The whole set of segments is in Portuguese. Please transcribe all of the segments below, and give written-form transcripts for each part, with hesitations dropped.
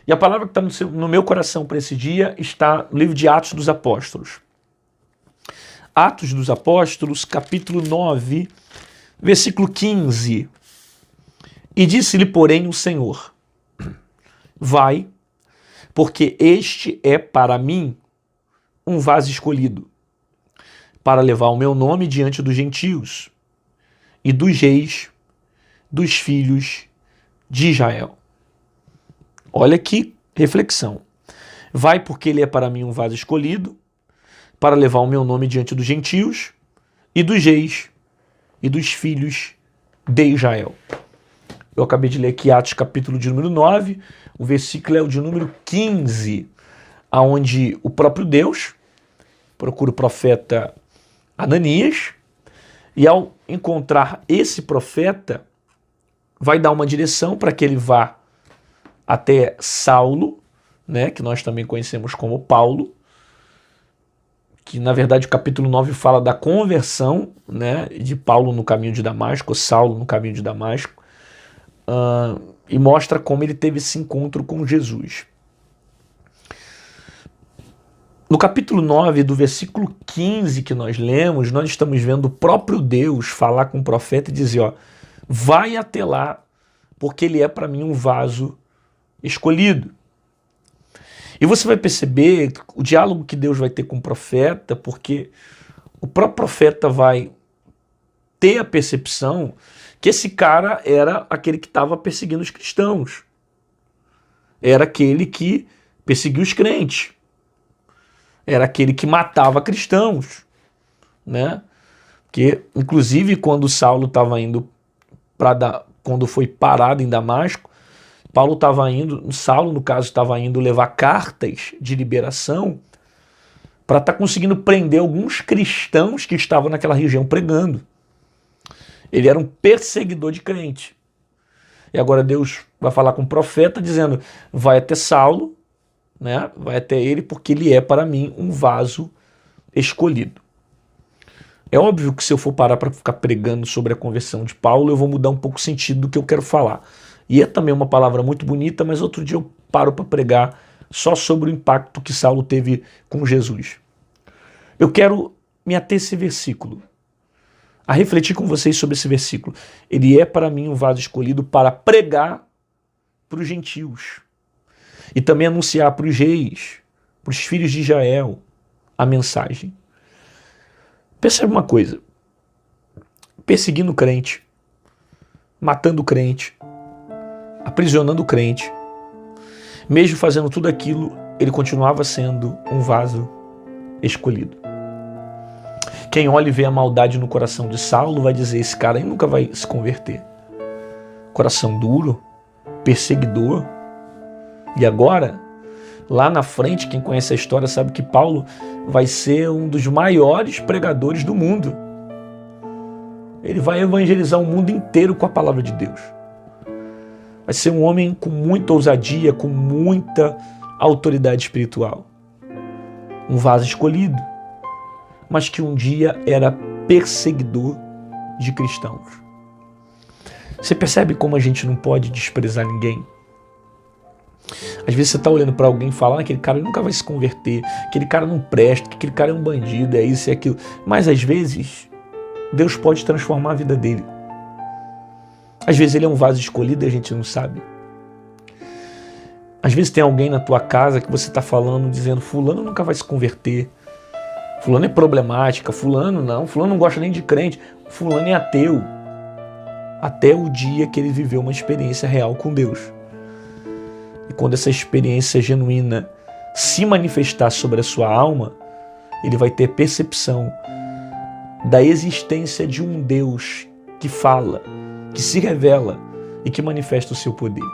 E a palavra que está no meu coração para esse dia está no livro de Atos dos Apóstolos. Atos dos Apóstolos, capítulo 9, versículo 15. E disse-lhe, porém, o Senhor: vai, porque este é para mim um vaso escolhido, para levar o meu nome diante dos gentios e dos reis dos filhos de Israel. Olha que reflexão. Vai, porque ele é para mim um vaso escolhido, para levar o meu nome diante dos gentios e dos reis e dos filhos de Israel. Eu acabei de ler aqui Atos capítulo de número 9, o versículo é o de número 15, onde o próprio Deus procura o profeta Ananias, e ao encontrar esse profeta, vai dar uma direção para que ele vá até Saulo, né, que nós também conhecemos como Paulo, que na verdade o capítulo 9 fala da conversão, né, de Paulo no caminho de Damasco, Saulo no caminho de Damasco, e mostra como ele teve esse encontro com Jesus. No capítulo 9, do versículo 15 que nós lemos, nós estamos vendo o próprio Deus falar com o profeta e dizer, ó, vai até lá, porque ele é para mim um vaso escolhido. E você vai perceber o diálogo que Deus vai ter com o profeta, porque o próprio profeta vai ter a percepção que esse cara era aquele que estava perseguindo os cristãos. Era aquele que perseguiu os crentes. Era aquele que matava cristãos, né? Porque, inclusive, quando Saulo estava indo quando foi parado em Damasco, Saulo, no caso, estava indo levar cartas de liberação para estar conseguindo prender alguns cristãos que estavam naquela região pregando. Ele era um perseguidor de crente. E agora Deus vai falar com o profeta dizendo, vai até Saulo, né? Vai até ele, porque ele é para mim um vaso escolhido. É óbvio que se eu for parar para ficar pregando sobre a conversão de Paulo, eu vou mudar um pouco o sentido do que eu quero falar. E é também uma palavra muito bonita, mas outro dia eu paro para pregar só sobre o impacto que Saulo teve com Jesus. Eu quero me ater a esse versículo, a refletir com vocês sobre esse versículo. Ele é para mim um vaso escolhido para pregar para os gentios e também anunciar para os reis, para os filhos de Israel, a mensagem. Percebe uma coisa, perseguindo o crente, matando o crente, aprisionando o crente, mesmo fazendo tudo aquilo, ele continuava sendo um vaso escolhido. Quem olha e vê a maldade no coração de Saulo vai dizer, esse cara aí nunca vai se converter. Coração duro, perseguidor. E agora, lá na frente, quem conhece a história sabe que Paulo vai ser um dos maiores pregadores do mundo. Ele vai evangelizar o mundo inteiro com a palavra de Deus. Vai ser um homem com muita ousadia, com muita autoridade espiritual. Um vaso escolhido, mas que um dia era perseguidor de cristãos. Você percebe como a gente não pode desprezar ninguém? Às vezes você está olhando para alguém e fala, aquele cara nunca vai se converter, aquele cara não presta, aquele cara é um bandido, é isso e aquilo. Mas às vezes Deus pode transformar a vida dele. Às vezes ele é um vaso escolhido e a gente não sabe. Às vezes tem alguém na tua casa que você está falando, dizendo, fulano nunca vai se converter, fulano é problemática, fulano não gosta nem de crente, fulano é ateu. Até o dia que ele viveu uma experiência real com Deus. E quando essa experiência genuína se manifestar sobre a sua alma, ele vai ter percepção da existência de um Deus que fala, que se revela e que manifesta o seu poder.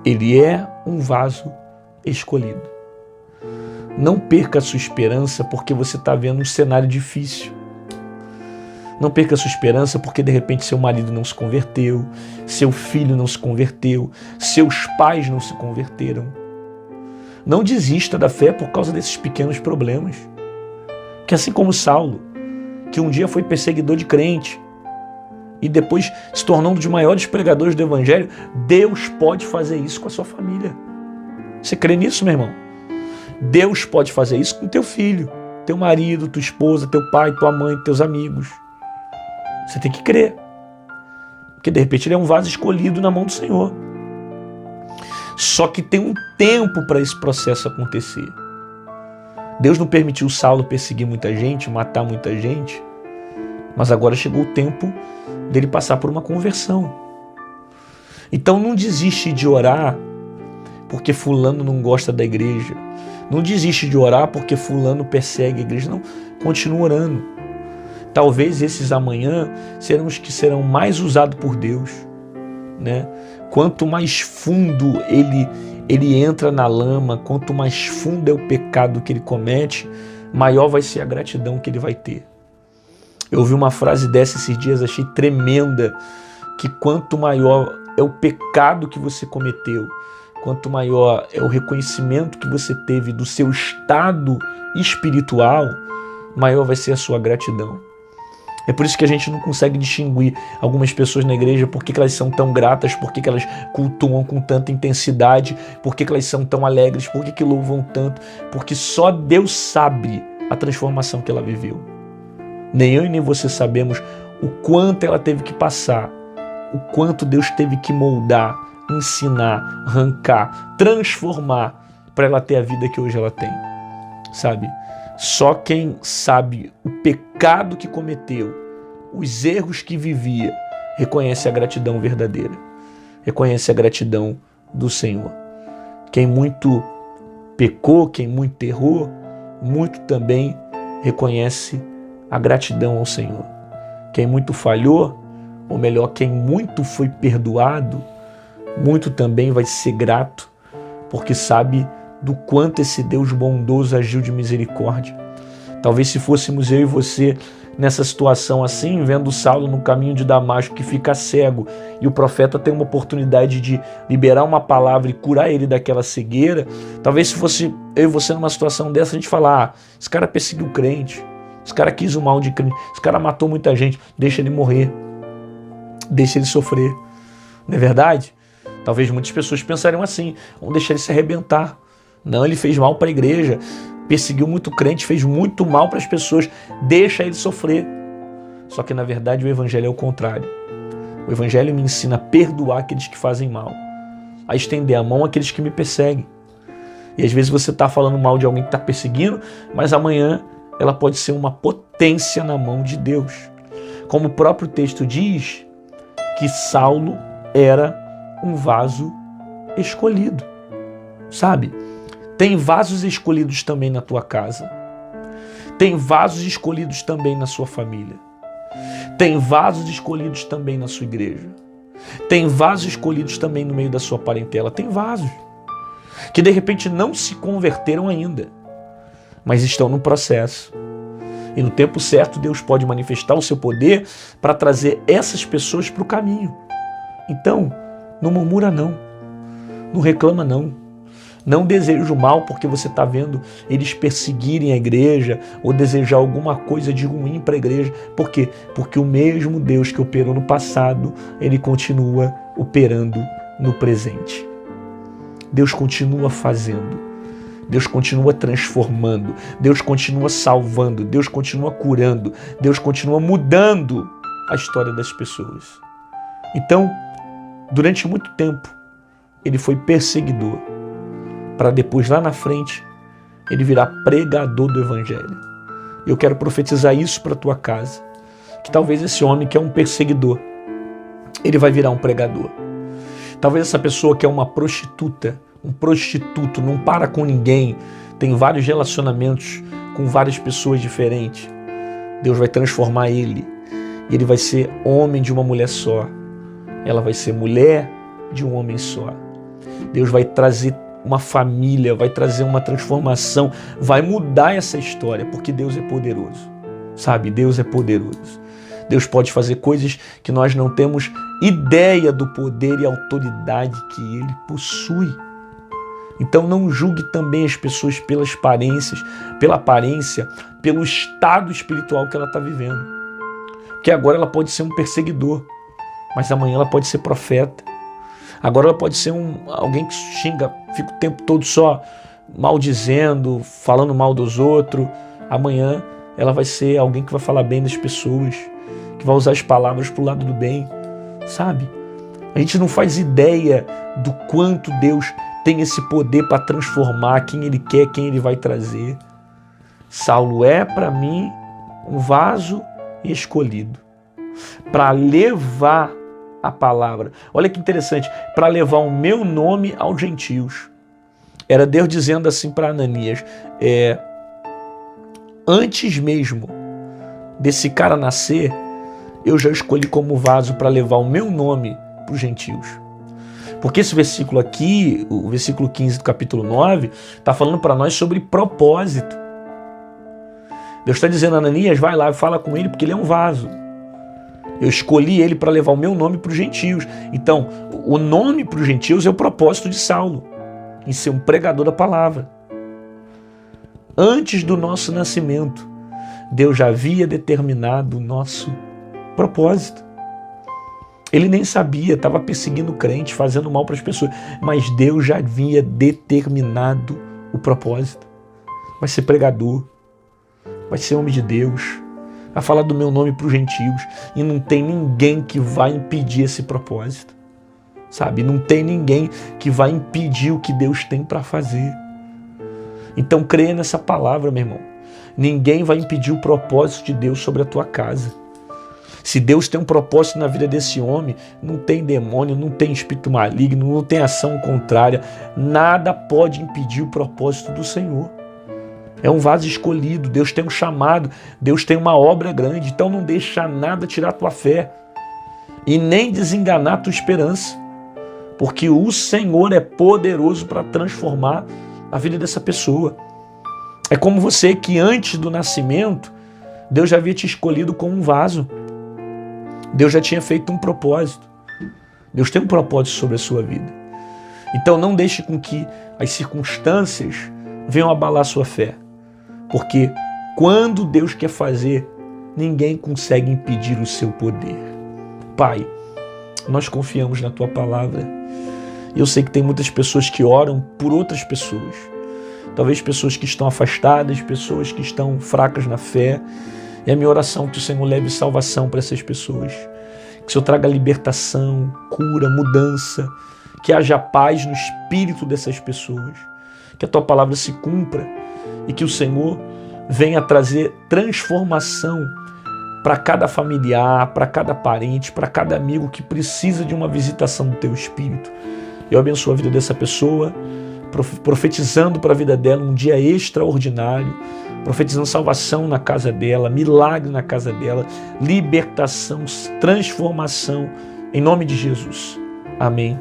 Ele é um vaso escolhido. Não perca a sua esperança porque você está vendo um cenário difícil. Não perca a sua esperança porque de repente seu marido não se converteu, seu filho não se converteu, seus pais não se converteram. Não desista da fé por causa desses pequenos problemas. Que assim como Saulo, que um dia foi perseguidor de crente, e depois se tornando um dos maiores pregadores do Evangelho, Deus pode fazer isso com a sua família. Você crê nisso, meu irmão? Deus pode fazer isso com teu filho, teu marido, tua esposa, teu pai, tua mãe, teus amigos. Você tem que crer. Porque de repente ele é um vaso escolhido na mão do Senhor. Só que tem um tempo para esse processo acontecer. Deus não permitiu Saulo perseguir muita gente, matar muita gente, mas agora chegou o tempo dele passar por uma conversão. Então não desiste de orar porque fulano não gosta da igreja. Não desiste de orar porque fulano persegue a igreja. Não, continua orando. Talvez esses amanhã serão os que serão mais usados por Deus, né? Quanto mais fundo ele entra na lama, quanto mais fundo é o pecado que ele comete, maior vai ser a gratidão que ele vai ter. Eu ouvi uma frase dessa esses dias, achei tremenda, que quanto maior é o pecado que você cometeu, quanto maior é o reconhecimento que você teve do seu estado espiritual, maior vai ser a sua gratidão. É por isso que a gente não consegue distinguir algumas pessoas na igreja, por que elas são tão gratas, por que elas cultuam com tanta intensidade, por que elas são tão alegres, por que louvam tanto, porque só Deus sabe a transformação que ela viveu. Nem eu e nem você sabemos o quanto ela teve que passar, o quanto Deus teve que moldar, ensinar, arrancar, transformar para ela ter a vida que hoje ela tem, sabe? Só quem sabe o pecado que cometeu, os erros que vivia, reconhece a gratidão verdadeira, reconhece a gratidão do Senhor. Quem muito pecou, quem muito errou, muito também reconhece a gratidão ao Senhor. Quem muito falhou, ou melhor, quem muito foi perdoado, muito também vai ser grato, porque sabe do quanto esse Deus bondoso agiu de misericórdia. Talvez se fôssemos eu e você nessa situação assim, vendo Saulo no caminho de Damasco que fica cego e o profeta tem uma oportunidade de liberar uma palavra e curar ele daquela cegueira, talvez se fosse eu e você numa situação dessa, a gente falar, esse cara perseguiu crente, esse cara quis o mal de crente, esse cara matou muita gente, deixa ele morrer, deixa ele sofrer. Não é verdade? Talvez muitas pessoas pensariam assim, vamos deixar ele se arrebentar. Não, ele fez mal para a igreja, perseguiu muito crente, fez muito mal para as pessoas, deixa ele sofrer. Só que na verdade o evangelho é o contrário. O evangelho me ensina a perdoar aqueles que fazem mal, a estender a mão àqueles que me perseguem. E às vezes você está falando mal de alguém que está perseguindo, mas amanhã ela pode ser uma potência na mão de Deus. Como o próprio texto diz, que Saulo era um vaso escolhido, sabe? Tem vasos escolhidos também na tua casa. Tem vasos escolhidos também na sua família. Tem vasos escolhidos também na sua igreja. Tem vasos escolhidos também no meio da sua parentela. Tem vasos que de repente não se converteram ainda, mas estão no processo. E no tempo certo Deus pode manifestar o seu poder para trazer essas pessoas para o caminho. Então, não murmura não. Não reclama não. Não deseja o mal porque você está vendo eles perseguirem a igreja ou desejar alguma coisa de ruim para a igreja. Por quê? Porque o mesmo Deus que operou no passado, ele continua operando no presente. Deus continua fazendo. Deus continua transformando. Deus continua salvando. Deus continua curando. Deus continua mudando a história das pessoas. Então, durante muito tempo, ele foi perseguidor, para depois, lá na frente, ele virar pregador do evangelho. Eu quero profetizar isso para a tua casa, que talvez esse homem que é um perseguidor, ele vai virar um pregador. Talvez essa pessoa que é uma prostituta, um prostituto, não para com ninguém, tem vários relacionamentos com várias pessoas diferentes, Deus vai transformar ele, e ele vai ser homem de uma mulher só, ela vai ser mulher de um homem só. Deus vai trazer uma família, vai trazer uma transformação, vai mudar essa história, porque Deus é poderoso, sabe? Deus é poderoso. Deus pode fazer coisas que nós não temos ideia do poder e autoridade que Ele possui. Então não julgue também as pessoas pelas aparências, pela aparência, pelo estado espiritual que ela está vivendo. Porque agora ela pode ser um perseguidor, mas amanhã ela pode ser profeta. Agora ela pode ser alguém que xinga, fica o tempo todo só maldizendo, falando mal dos outros. Amanhã ela vai ser alguém que vai falar bem das pessoas, que vai usar as palavras para o lado do bem, sabe? A gente não faz ideia do quanto Deus tem esse poder para transformar quem Ele quer, quem Ele vai trazer. Saulo é, para mim, um vaso escolhido para levar a palavra. Olha que interessante, para levar o meu nome aos gentios. Era Deus dizendo assim para Ananias, antes mesmo desse cara nascer, eu já escolhi como vaso para levar o meu nome para os gentios. Porque esse versículo aqui, o versículo 15 do capítulo 9, está falando para nós sobre propósito. Deus está dizendo, Ananias, vai lá e fala com ele, porque ele é um vaso. Eu escolhi ele para levar o meu nome para os gentios. Então, o nome para os gentios é o propósito de Saulo, em ser um pregador da palavra. Antes do nosso nascimento, Deus já havia determinado o nosso propósito. Ele nem sabia, estava perseguindo o crente, fazendo mal para as pessoas, mas Deus já havia determinado o propósito. Vai ser pregador, vai ser homem de Deus, vai falar do meu nome para os gentios, e não tem ninguém que vai impedir esse propósito, sabe? Não tem ninguém que vai impedir o que Deus tem para fazer. Então creia nessa palavra, meu irmão. Ninguém vai impedir o propósito de Deus sobre a tua casa. Se Deus tem um propósito na vida desse homem, não tem demônio, não tem espírito maligno, não tem ação contrária, nada pode impedir o propósito do Senhor. É um vaso escolhido, Deus tem um chamado, Deus tem uma obra grande, então não deixa nada tirar a tua fé e nem desenganar a tua esperança, porque o Senhor é poderoso para transformar a vida dessa pessoa. É como você que antes do nascimento, Deus já havia te escolhido como um vaso. Deus já tinha feito um propósito. Deus tem um propósito sobre a sua vida. Então não deixe com que as circunstâncias venham abalar a sua fé. Porque quando Deus quer fazer, ninguém consegue impedir o seu poder. Pai, nós confiamos na Tua palavra. Eu sei que tem muitas pessoas que oram por outras pessoas. Talvez pessoas que estão afastadas, pessoas que estão fracas na fé. E a minha oração é que o Senhor leve salvação para essas pessoas. Que o Senhor traga libertação, cura, mudança. Que haja paz no espírito dessas pessoas. Que a Tua palavra se cumpra. E que o Senhor venha trazer transformação para cada familiar, para cada parente, para cada amigo que precisa de uma visitação do Teu Espírito. Eu abençoo a vida dessa pessoa, profetizando para a vida dela um dia extraordinário, profetizando salvação na casa dela, milagre na casa dela, libertação, transformação, em nome de Jesus. Amém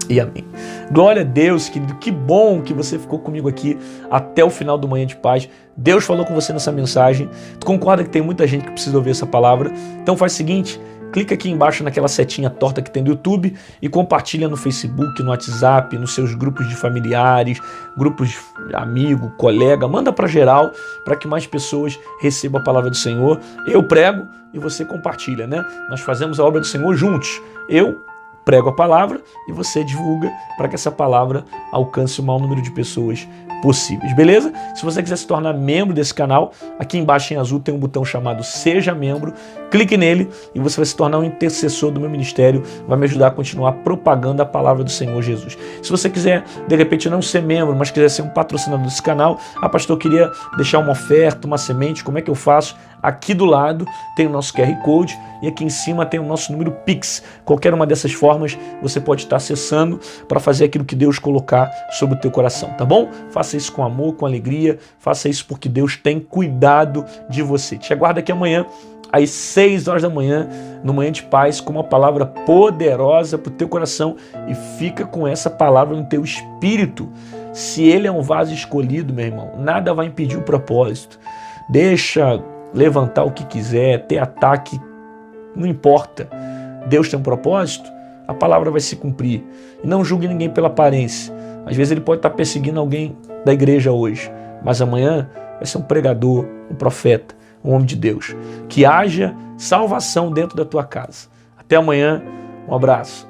e amém. Glória a Deus, querido, que bom que você ficou comigo aqui até o final do Manhã de Paz. Deus falou com você nessa mensagem. Tu concorda que tem muita gente que precisa ouvir essa palavra? Então faz o seguinte, clica aqui embaixo naquela setinha torta que tem no YouTube e compartilha no Facebook, no WhatsApp, nos seus grupos de familiares, grupos de amigo, colega, manda para geral para que mais pessoas recebam a palavra do Senhor. Eu prego e você compartilha, né? Nós fazemos a obra do Senhor juntos. Eu prego a palavra e você divulga para que essa palavra alcance o maior número de pessoas possíveis, beleza? Se você quiser se tornar membro desse canal, aqui embaixo em azul tem um botão chamado Seja Membro, clique nele e você vai se tornar um intercessor do meu ministério, vai me ajudar a continuar propagando a palavra do Senhor Jesus. Se você quiser, de repente, não ser membro, mas quiser ser um patrocinador desse canal, pastor, eu queria deixar uma oferta, uma semente, como é que eu faço? Aqui do lado tem o nosso QR Code e aqui em cima tem o nosso número Pix. Qualquer uma dessas formas você pode estar acessando para fazer aquilo que Deus colocar sobre o teu coração, tá bom? Faça isso com amor, com alegria, faça isso porque Deus tem cuidado de você. Te aguardo aqui amanhã às 6 horas da manhã, no Manhã de Paz, com uma palavra poderosa para o teu coração e fica com essa palavra no teu espírito. Se ele é um vaso escolhido, meu irmão, nada vai impedir o propósito. Deixa levantar o que quiser, ter ataque, não importa. Deus tem um propósito, a palavra vai se cumprir. E não julgue ninguém pela aparência. Às vezes ele pode estar perseguindo alguém da igreja hoje, mas amanhã vai ser um pregador, um profeta, um homem de Deus. Que haja salvação dentro da tua casa. Até amanhã, um abraço.